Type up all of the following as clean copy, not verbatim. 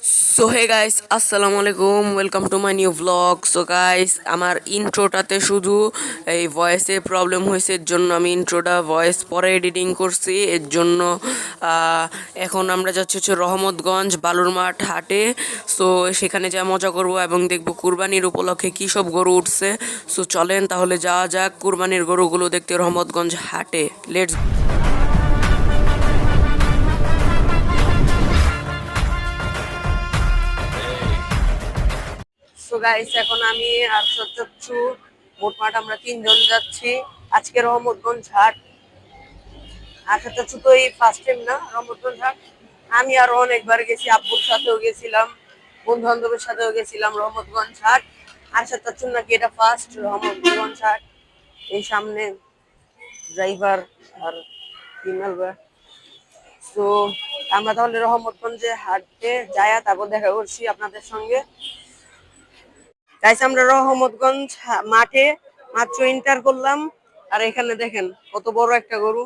So hey guys, আসসালামু আলাইকুম, welcome to my new blog. So guys, আমার ইন্ট্রোটাতে শুধু এই ভয়েসে প্রবলেম হয়েছে, এর জন্য আমি ইন্ট্রোটা ভয়েস পরে এডিটিং করছি। এর জন্য এখন আমরা যাচ্ছি হচ্ছে রহমতগঞ্জ বালুর মাঠ হাটে। সো সেখানে যা মজা করব এবং দেখব কুরবানির উপলক্ষে কী সব গরু উঠছে। সো চলেন তাহলে যাওয়া যাক কুরবানির গরুগুলো দেখতে রহমতগঞ্জ হাটে। লেটস। সো গাইস, এখন আমি আর সচ্চু মোটমাট আমরা তিনজন যাচ্ছি আজকে রহমতগঞ্জ হাট। আর সচ্চু তো এই ফার্স্ট টাইম না রহমতগঞ্জ হাট। আমি আরো অনেকবার গেছি, আব্বুর সাথেও গেছিলাম, বন্ধু বান্ধবের সাথেও গেছিলাম রহমতগঞ্জ হাট। আর সচ্চু নাকি এটা ফার্স্ট রহমতগঞ্জ হাট। এই সামনে ড্রাইভার আর ফিমেল। তো আমরা তাহলে রহমতগঞ্জে হাটে যায়া তারপর দেখা করছি আপনাদের সঙ্গে। গাইস, আমরা রহমতগঞ্জ মাঠে মাত্র এন্টার করলাম। আর এখানে দেখেন কত বড় একটা গরু।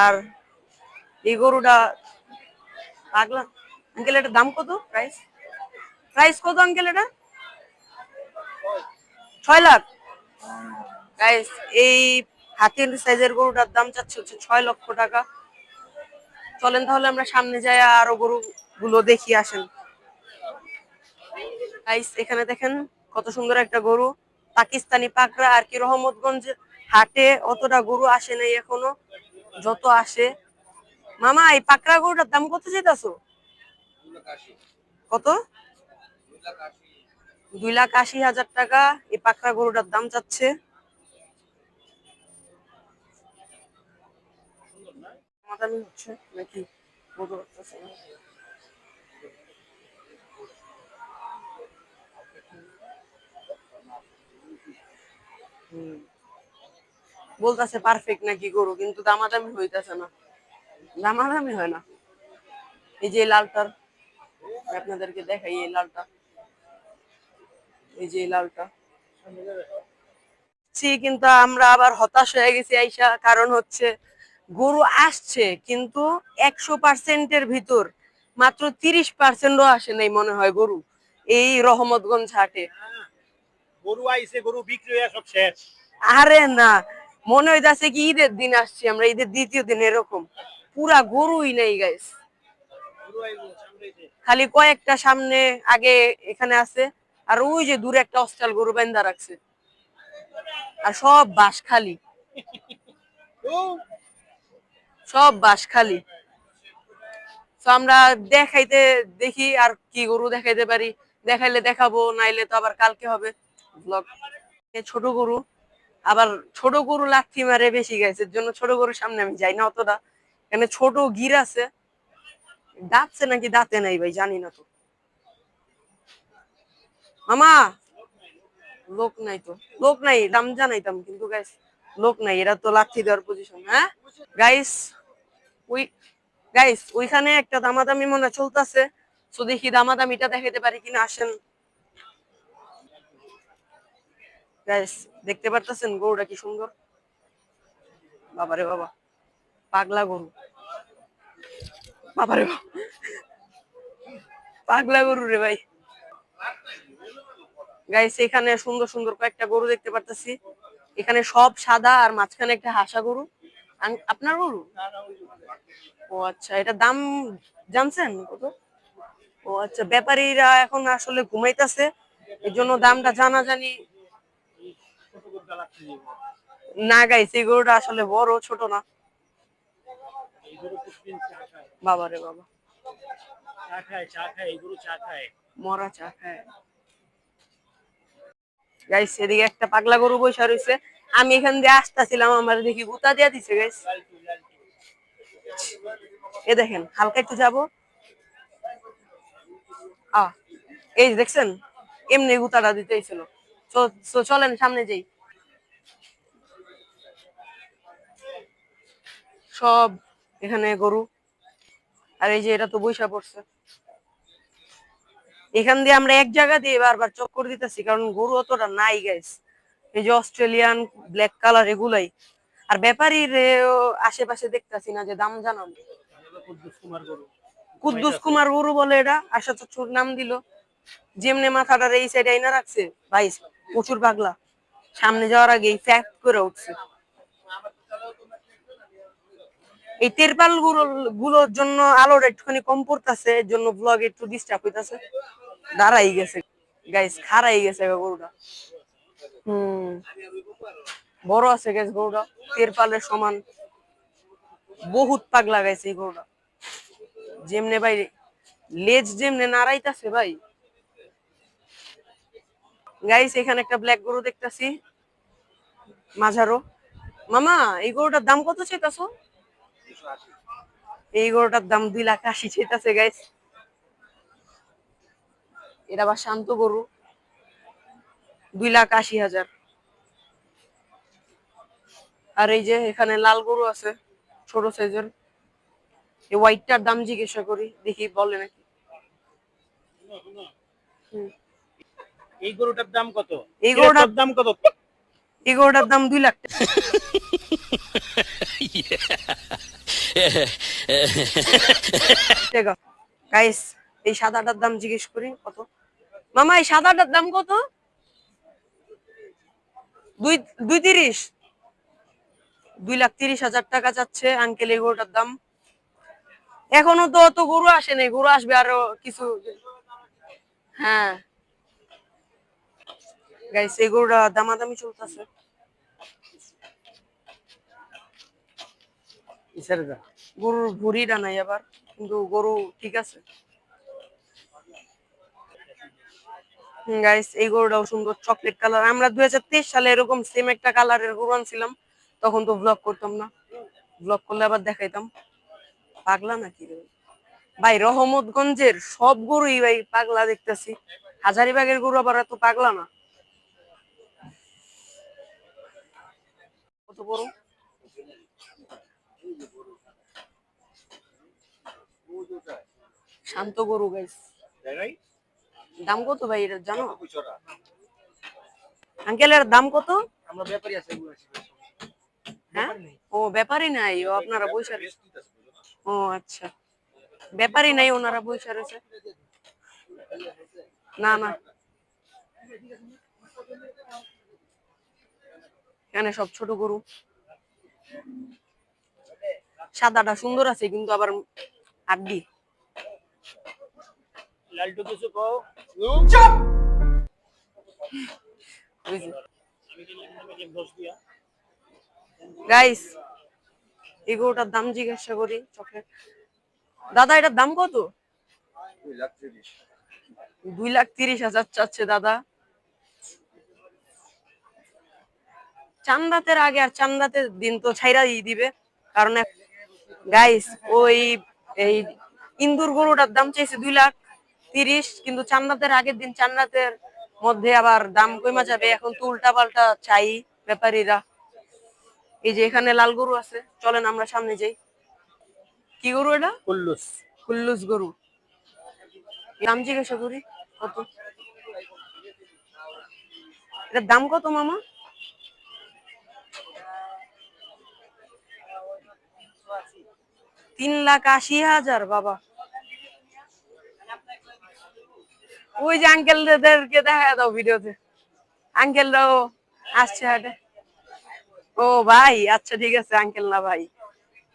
আর এই গরুটা পাগলা। আঙ্কেল, এটার দাম কত? প্রাইস প্রাইস কত আঙ্কেল? এটা 6 লাখ। গাইস, এই হাতির সাইজের গরুটার দাম চাচ্ছে হচ্ছে 6 লক্ষ টাকা। চলেন তাহলে আমরা সামনে যাই আরো গরু গুলো দেখি, আসেন। গাইস, এখানে দেখেন কত সুন্দর একটা গরু, পাকিস্তানি পাকড়া। আর কি রহমতগঞ্জ হাটে অতটা গরু আসে নাই এখনো, যত আসে। মামা, এই পাকড়া গরুটার দাম কত চাইতাছো? কত? 2,80,000 টাকা এই পাকড়া গরুটার দাম চাচ্ছে। মাদামি হচ্ছে নাকি বুঝতে পারতেছি না। বলতেছে পারফেক্ট নাকি গরু, কিন্তু দামাদামি হইতেছে না, দামাদামি হয় না। এই যে লালটার আপনাদেরকে দেখাই, এই লালটা, এই যে লালটা। কিন্তু আমরা আবার হতাশ হয়ে গেছি আইসা, কারণ হচ্ছে গরু আসছে কিন্তু 100%-এর ভিতর মাত্র 30%ও আসে নাই মনে হয় গরু এই রহমতগঞ্জ হাটে। গরু আইছে, গরু বিক্রি হয়ে সব শেষ। আরে না, মনে হইতাছে কি ঈদের দিন আসছি আমরা, ঈদের দ্বিতীয় দিন এরকম। পুরা গরুই নেই গাইস, খালি কয়েকটা সামনে আগে এখানে আছে। আর ওই যে দূরে একটা অস্ট্রাল গরু বান্ধা রাখছে। আর সব বাস খালি, সব বাস খালি। তো আমরা দেখাইতে দেখি আর কি গরু দেখাইতে পারি। দেখাইলে দেখাবো, নাইলে তো আবার কালকে হবে ব্লগ। ছোট গরু, আবার ছোট গরু লাথি মারে বেশি গেছে, এর জন্য ছোট গরুর সামনে আমি যাই না অতটা। এখানে ছোট গির আছে, দাঁতছে নাকি দাঁতে নাই ভাই, জানি না তো। মামা, লোক নাই তো, লোক নাই, দাম জানাইতাম কিন্তু গাইস লোক নাই। এরা তো লাথি দেওয়ার পজিশন। হ্যাঁ গাইস, ওই গাইস ওইখানে একটা দামাদামি মনে চলতেছে। তো দেখি দামাদামিটা দেখাইতে পারি কিনা, আসেন। গাইস, দেখতে পারতেছেন গরুটা কি সুন্দর। বাবারে বাবা, পাগলা গরু, বাবারে বাবা, পাগলা গরু রে ভাই। গাইস, এখানে সুন্দর সুন্দর কয়েকটা গরু দেখতে পারতেছি। এখানে সব সাদা আর মাঝখানে একটা হাসা গরু। আপনার গরু? ও আচ্ছা, এটা দাম জানছেন কত? ও আচ্ছা, ব্যাপারীরা এখন আসলে ঘুমাইতেছে, এর জন্য দামটা জানা জানি না। গাইস, এই গরুটা আসলে বড়, ছোট না। বাবারে বাবা, মরা চা খায়। গাইস, এদিকে একটা পাগলা গরু বসে রয়েছে। আমি এখান দিয়ে আসতেছিলাম, আমার দেখি গুতা দিয়া দিছে গাইস। এ দেখেন, হালকা একটু যাবো, এই যে দেখছেন, এমনি গুতাটা দিতেছিল। চলেন সামনে যাই। সব এখানে গরু। আর এই যে এটা তো বৈশা পড়ছে। এখান দিয়ে আমরা এক জায়গা দিয়ে বারবার চক্কর দিতেছি, কারণ গরু অতটা নাই গাইস। এই যে অস্ট্রেলিয়ান ব্ল্যাক কালার এগুলাই। আর ব্যাপারীর আশেপাশে দেখতেছি না যে দাম জানান। কুদ্দুস কুমার গরু বলে এটা, আশা চচ্চুর নাম দিল। যেমনে মাথাটার এই সাইড আইনা রাখছে ভাই, প্রচুর পাগলা। সামনে যাওয়ার আগে ফ্যাক্ট করে উঠছে। এই তেরপাল গুলোর জন্য আলোর একটুখানি কম পড়তেছে, এর জন্য ব্লগ একটু ডিস্টার্ব হইতাছে। দাঁড়াই গেছে গাইস, খাড়াই গেছে গরুটা। বড় আছে গাইস গরুটা, তেরপালের সমান। বহুত পাগলা গাইছে এই গরুটা। যেমনে ভাই লেজ যেমনে নাড়াইতাছে ভাই। গাইস এখানে একটা ব্ল্যাক গরু দেখতাছি, মাঝারো। মামা এই গরুটার দাম কত চাইতাছো? এই গরুটার দাম 2,80,000 চাইতাছে গাইস। এটা আবার শান্ত গরু, 2,80,000। আর এই যে এখানে লাল গরু আছে ছোট সাইজের, এই হোয়াইটটার দাম জিজ্ঞাসা করি, দেখি বলে নাকি। এই গরুটার দাম কত? এই গরুটার দাম কত? এই গরুটার দাম 2 লাখ টাকা। গাইস এই সাদাটার দাম জিজ্ঞেস করি কত। মামা এই সাদাটার দাম কত? 2,30,000। 2,30,000 টাকা চাচ্ছে আঙ্কেল এই গরুটার দাম। এখনো তো অত গরু আসে নাই, গরু আসবে আরো কিছু। হ্যাঁ গাইস এই গরুটা দামাদামি চলতেছে। গরুর ভুঁড়িটা নাই আবার, কিন্তু গরু ঠিক আছে। গাইস এই গরুটাও সুন্দর, চকলেট কালার। আমরা 2023 সালে এরকম সেম একটা কালারের গরু আনছিলাম, তখন তো ব্লগ করতাম না। ব্লগ করলে আবার দেখাইতাম। পাগলা নাকি রে ভাই? রহমতগঞ্জের সব গরুই ভাই পাগলা দেখতেছি, হাজারিবাগের গরু আবার এত পাগলা না। কত বড় শান্ত গরু গাইস। দাম কত ভাই এটা জানো? আঙ্কেলের দাম কত? আমরা ব্যাপারী আছে। হ্যাঁ ও ব্যাপারই নাই, ও আপনারা বইসা। ও আচ্ছা, ব্যাপারই নাই, ওনারা বইসা রয়েছে। না না এখানে সব ছোট গরু। সাদাটা সুন্দর আছে কিন্তু আবার হাড্ডি। লালটু কিছু কও। গাইস এই গরুটার দাম জিজ্ঞাসা করি চকলেট। দাদা এটার দাম কত? 2,30,000 চাচ্ছে দাদা। চান্দাতের আগে আর চান্দাতের দিন তো ছাইরা দিবে, কারণ গাইস ওই এই ইন্দুর গরুটার দাম চাইছে 2,30,000, কিন্তু চান্দাতের আগের দিন চান্দাতের মধ্যে আবার দাম কমে যাবে। এখন তো উল্টা পাল্টা চাই ব্যাপারীরা। এই যে এখানে লাল গরু আছে, চলেন আমরা সামনে যাই। কি গরু এটা? কুল্লুস। কুল্লুস গরু। দাম জিজ্ঞাসা করি কত? এটার দাম কত মামা? 3,80,000 বাবা। ওই যে আঙ্কেলদেরকে দেখা দাও ভিডিওতে, আঙ্কেলরাও আসছে হাটে। ও ভাই আচ্ছা ঠিক আছে, আঙ্কেল না ভাই।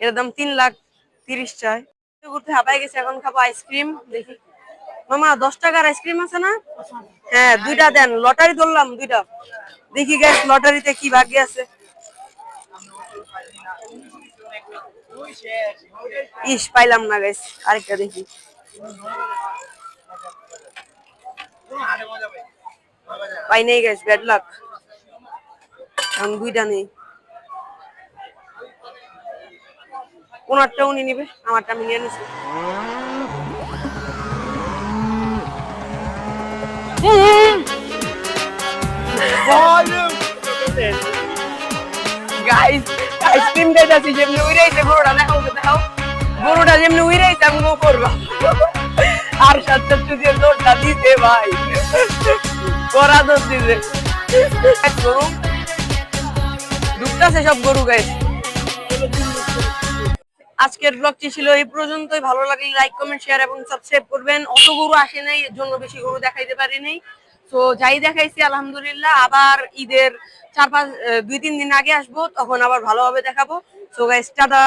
এর দাম 3,30,000 চাই। ঘুরতে হাঁপাই গেছে, এখন খাবো আইসক্রিম। দেখি মামা 10 টাকার আইসক্রিম আছে না? হ্যাঁ 2টা দেন, লটারি ধরলাম 2টা। দেখি গাইস লটারিতে কি ভাগ্য আছে। ইস পাইলাম না গাইস, আরেকটা দেখি। পাই নাই গাইস, ব্যাড লাক। এখন 2টা নেই। ওনারটা উনি নিবে, আমারটা আমি নিয়ে নিছি। গাইস আইসক্রিম খাইতাছি, যেমনি উইরাইছে গরুটা। দেখাও দেখাও গরুটা যেমনি উইরাইছে আমি গো করবা। আর সাথে তুই দৌড়টা দিতে ভাই, করা দৌড় দিতে গরু ঢুকতেছে সব গরু। গাইস আজকের ব্লগটি ছিল এই পর্যন্তই। ভালো লাগলে লাইক কমেন্ট শেয়ার এবং সাবস্ক্রাইব করবেন। অত গরু আসে নাই, এর জন্য বেশি গরু দেখাইতে পারিনি। তো যাই দেখাইছি আলহামদুলিল্লাহ, আবার ঈদের 2-3 দিন আগে আসবো, তখন আবার ভালোভাবে দেখাবো। So guys tata.